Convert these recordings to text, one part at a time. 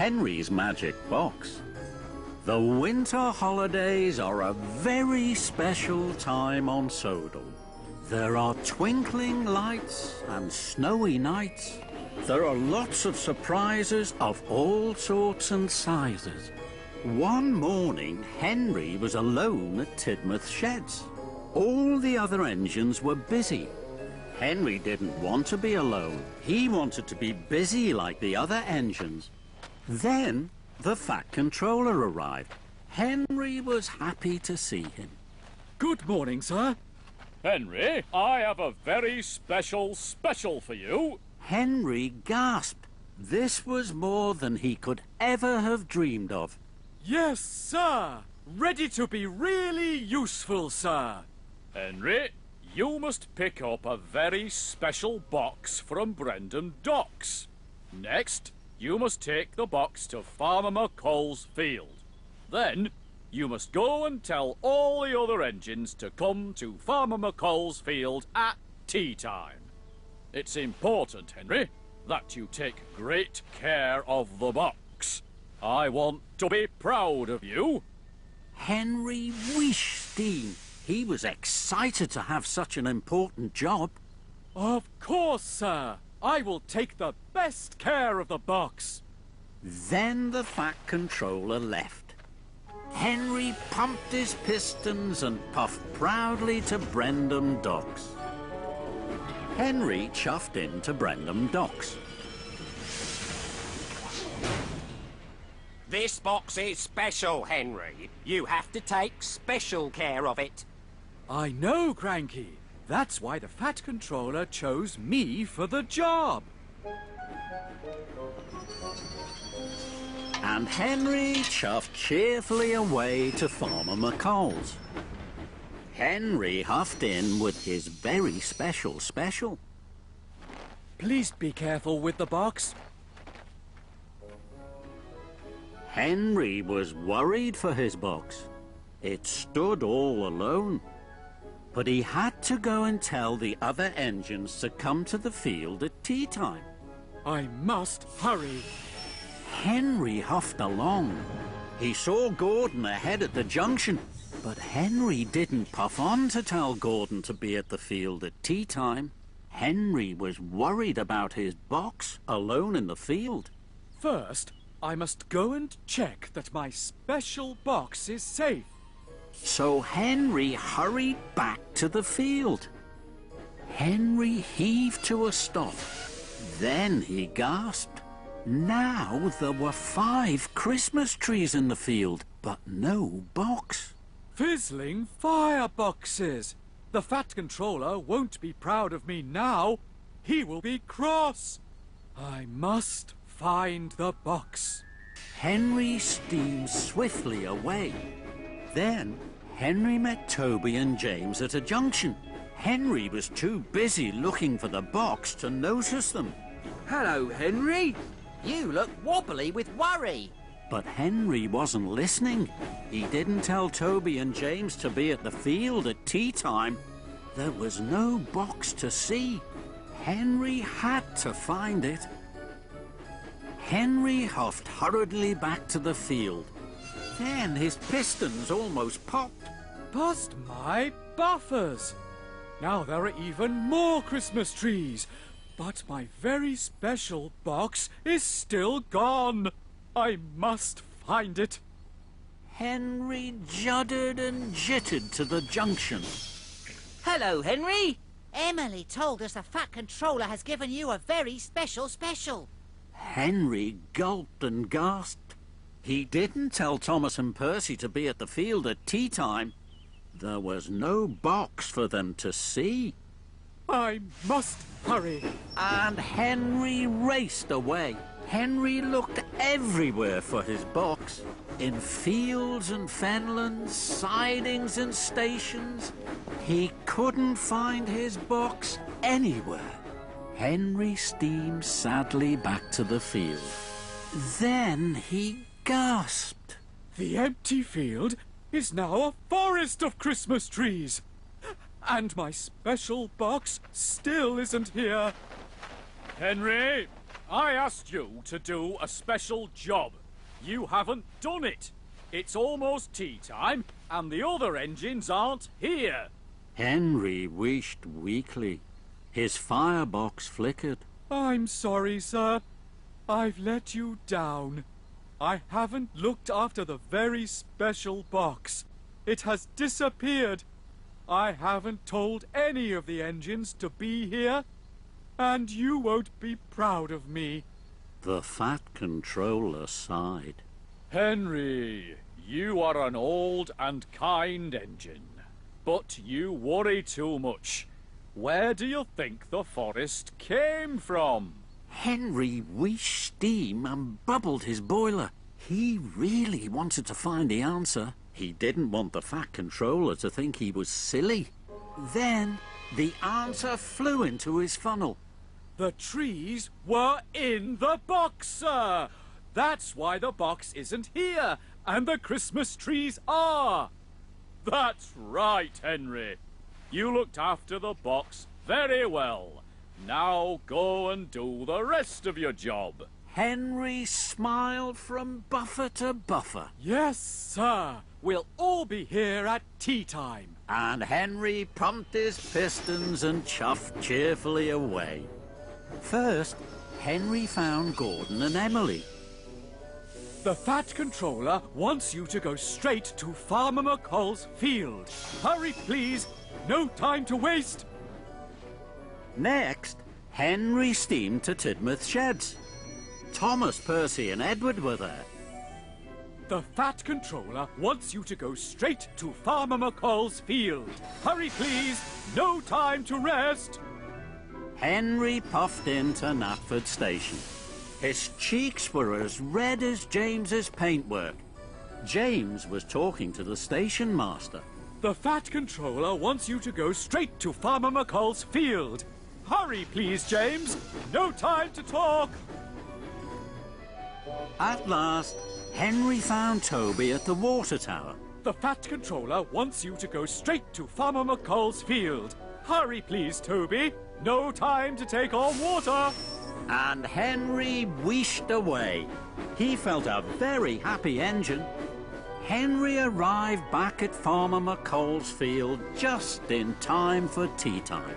Henry's magic box. The winter holidays are a very special time on Sodal. There are twinkling lights and snowy nights. There are lots of surprises of all sorts and sizes. One morning, Henry was alone at Tidmouth Sheds. All the other engines were busy. Henry didn't want to be alone. He wanted to be busy like the other engines. Then the Fat Controller arrived. Henry was happy to see him. Good morning, sir. Henry, I have a very special for you. Henry gasped. This was more than he could ever have dreamed of. Yes, sir. Ready to be really useful, sir. Henry, you must pick up a very special box from Brendan Docks. Next, you must take the box to Farmer McColl's field. Then, you must go and tell all the other engines to come to Farmer McColl's field at tea time. It's important, Henry, that you take great care of the box. I want to be proud of you. Henry wished steam. He was excited to have such an important job. Of course, sir. I will take the best care of the box. Then the Fat Controller left. Henry pumped his pistons and puffed proudly to Brendan Docks. Henry chuffed into Brendan Docks. This box is special, Henry. You have to take special care of it. I know, Cranky. That's why the Fat Controller chose me for the job. And Henry chuffed cheerfully away to Farmer McColl's. Henry huffed in with his very special. Please be careful with the box. Henry was worried for his box. It stood all alone. But he had to go and tell the other engines to come to the field at tea time. I must hurry. Henry huffed along. He saw Gordon ahead at the junction, but Henry didn't puff on to tell Gordon to be at the field at tea time. Henry was worried about his box alone in the field. First, I must go and check that my special box is safe. So Henry hurried back to the field. Henry heaved to a stop. Then he gasped. Now there were 5 Christmas trees in the field, but no box. Fizzling fireboxes. The Fat Controller won't be proud of me now. He will be cross. I must find the box. Henry steamed swiftly away. Then Henry met Toby and James at a junction. Henry was too busy looking for the box to notice them. Hello, Henry. You look wobbly with worry. But Henry wasn't listening. He didn't tell Toby and James to be at the field at tea time. There was no box to see. Henry had to find it. Henry huffed hurriedly back to the field. Then his pistons almost popped. Bust my buffers. Now there are even more Christmas trees. But my very special box is still gone. I must find it. Henry juddered and jittered to the junction. Hello, Henry. Emily told us the Fat Controller has given you a very special. Henry gulped and gasped. He didn't tell Thomas and Percy to be at the field at tea time. There was no box for them to see. I must hurry. And Henry raced away. Henry looked everywhere for his box. In fields and fenlands, sidings and stations. He couldn't find his box anywhere. Henry steamed sadly back to the field. Then he gasped. The empty field is now a forest of Christmas trees. And my special box still isn't here. Henry, I asked you to do a special job. You haven't done it. It's almost tea time, and the other engines aren't here. Henry wished weakly. His firebox flickered. I'm sorry, sir. I've let you down. I haven't looked after the very special box. It has disappeared. I haven't told any of the engines to be here, and you won't be proud of me. The Fat Controller sighed. Henry, you are an old and kind engine, but you worry too much. Where do you think the forest came from? Henry wished steam and bubbled his boiler. He really wanted to find the answer. He didn't want the Fat Controller to think he was silly. Then the answer flew into his funnel. The trees were in the box, sir. That's why the box isn't here, and the Christmas trees are. That's right, Henry. You looked after the box very well. Now go and do the rest of your job. Henry smiled from buffer to buffer. Yes, sir. We'll all be here at tea time. And Henry pumped his pistons and chuffed cheerfully away. First, Henry found Gordon and Emily. The Fat Controller wants you to go straight to Farmer McColl's field. Hurry, please. No time to waste. Next, Henry steamed to Tidmouth Sheds. Thomas, Percy and Edward were there. The Fat Controller wants you to go straight to Farmer McColl's field. Hurry, please. No time to rest. Henry puffed into Knapford Station. His cheeks were as red as James's paintwork. James was talking to the station master. The Fat Controller wants you to go straight to Farmer McColl's field. Hurry, please, James. No time to talk. At last, Henry found Toby at the water tower. The Fat Controller wants you to go straight to Farmer McColl's field. Hurry, please, Toby. No time to take on water. And Henry wheeshed away. He felt a very happy engine. Henry arrived back at Farmer McColl's field just in time for tea time.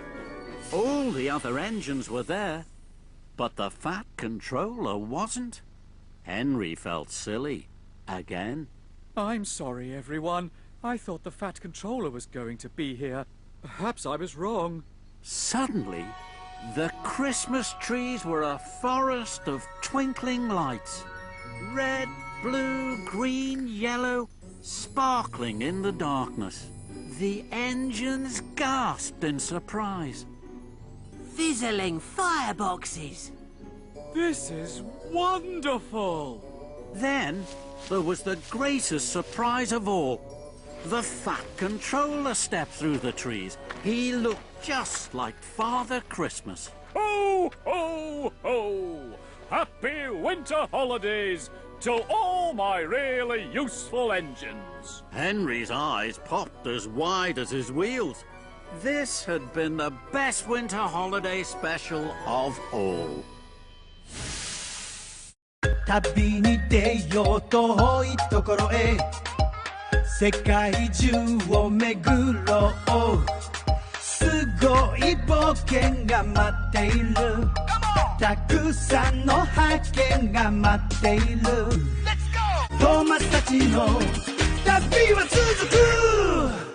All the other engines were there, but the Fat Controller wasn't. Henry felt silly again. I'm sorry, everyone. I thought the Fat Controller was going to be here. Perhaps I was wrong. Suddenly, the Christmas trees were a forest of twinkling lights. Red, blue, green, yellow, sparkling in the darkness. The engines gasped in surprise. Fizzling fireboxes. This is wonderful! Then there was the greatest surprise of all. The Fat Controller stepped through the trees. He looked just like Father Christmas. Ho, ho, ho! Happy winter holidays to all my really useful engines. Henry's eyes popped as wide as his wheels. This had been the best winter holiday special of all. 旅に出よう遠いところへ世界中を巡ろうすごい冒険が待っているたくさんの発見が待っているトーマスたちの旅は続く